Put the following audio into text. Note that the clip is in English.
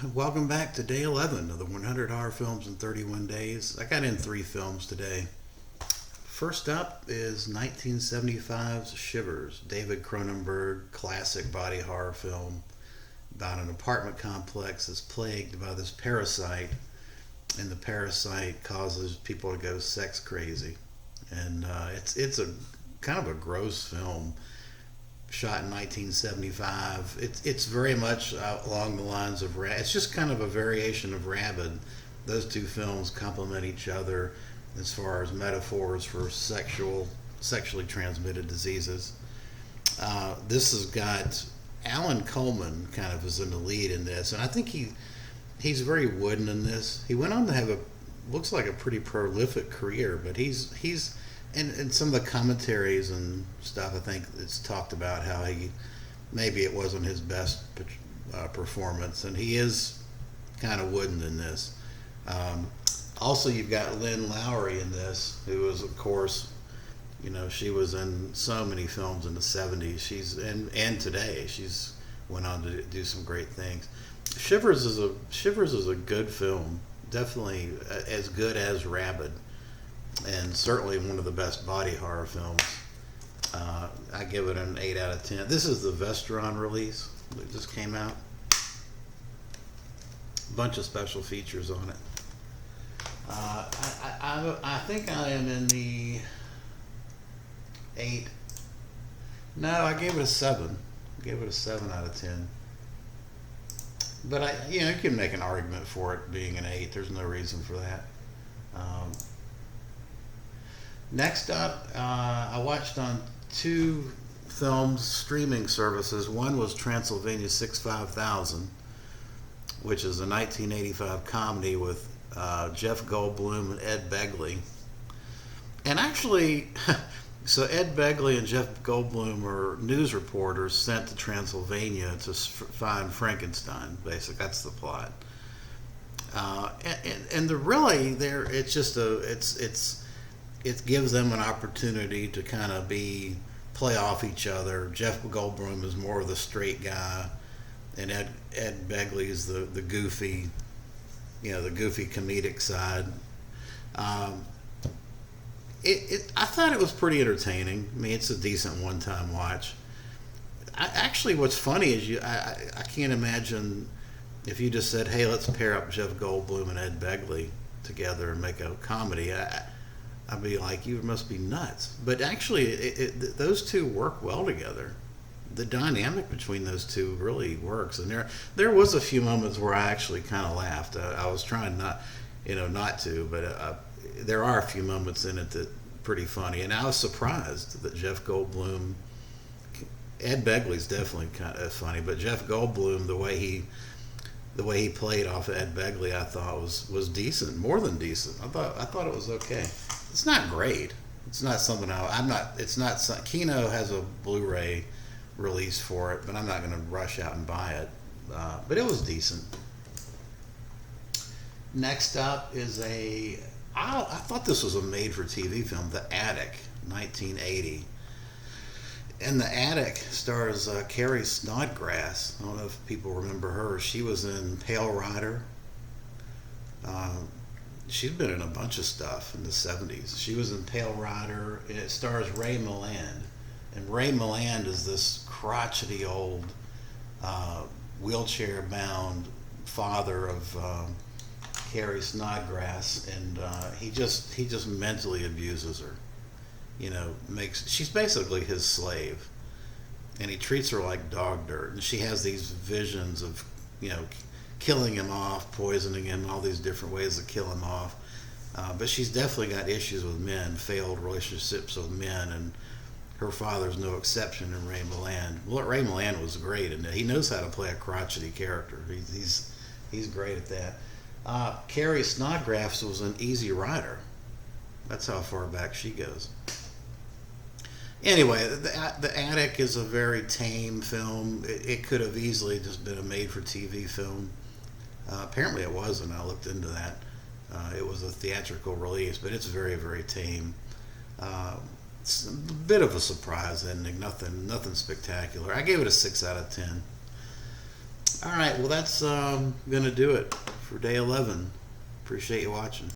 Welcome back to day 11 of the 100 Horror Films in 31 Days. I got in three films today. First up is 1975's Shivers, David Cronenberg classic body horror film about an apartment complex that's plagued by this parasite, and the parasite causes people to go sex crazy. And it's a kind of a gross film shot in 1975. It's very much along the lines of It's just kind of a variation of Rabid. Those two films complement each other as far as metaphors for sexually transmitted diseases. This has got Alan Coleman kind of is in the lead in this, and I think he's very wooden in this. He went on to have a looks like a pretty prolific career, but he's and some of the commentaries and stuff, I think it's talked about how maybe it wasn't his best performance, and he is kind of wooden in this. Um, Also, you've got Lynn Lowry in this, who is, of course, she was in so many films in the '70s. And today she's went on to do some great things. Shivers is a good film, definitely as good as Rabid, and certainly one of the best body horror films. I give it an 8 out of 10. This is the Vestron release that just came out. A bunch of special features on it. I think I am in the 8. No, I gave it a 7. I gave it a 7 out of 10. But you can make an argument for it being an 8. There's no reason for that. Um, Next up, I watched on two films streaming services. One was Transylvania 65000, which is a 1985 comedy with Jeff Goldblum and Ed Begley. And actually, so Ed Begley and Jeff Goldblum are news reporters sent to Transylvania to find Frankenstein. Basically, that's the plot. And the really there, it's just it gives them an opportunity to kind of play off each other. Jeff Goldblum is more of the straight guy, and Ed Begley is the goofy, the goofy comedic side. Um, I thought it was pretty entertaining. I mean, it's a decent one-time watch. Actually, what's funny is I can't imagine if you just said, "Hey, let's pair up Jeff Goldblum and Ed Begley together and make a comedy." I'd be like, you must be nuts. But actually, those two work well together. The dynamic between those two really works. And there was a few moments where I actually kind of laughed. I was trying not to, but there are a few moments in it that pretty funny. And I was surprised that Jeff Goldblum, Ed Begley's definitely kind of funny, but Jeff Goldblum, the way he played off of Ed Begley, I thought was decent, more than decent. I thought it was okay. It's not great. It's not something I'm not. It's not. Kino has a Blu-ray release for it, but I'm not going to rush out and buy it. But it was decent. Next up is I thought this was a made-for-TV film, The Attic, 1980. And The Attic stars Carrie Snodgrass. I don't know if people remember her. She was in Pale Rider. She's been in a bunch of stuff in the '70s. She was in Pale Rider, and it stars Ray Milland. And Ray Milland is this crotchety old wheelchair-bound father of Carrie Snodgrass, and he just mentally abuses her. She's basically his slave, and he treats her like dog dirt. And she has these visions of killing him off, poisoning him, all these different ways to kill him off. But she's definitely got issues with men, failed relationships with men, and her father's no exception in Ray Milland. Well, Ray Milland was great in it. He knows how to play a crotchety character. He's great at that. Carrie Snodgrass was an Easy Rider. That's how far back she goes. Anyway, the Attic is a very tame film. It could have easily just been a made-for-TV film. Apparently it wasn't. I looked into that. It was a theatrical release, but it's very, very tame. It's a bit of a surprise ending. Nothing spectacular. I gave it a 6 out of 10. All right, well, that's going to do it for day 11. Appreciate you watching.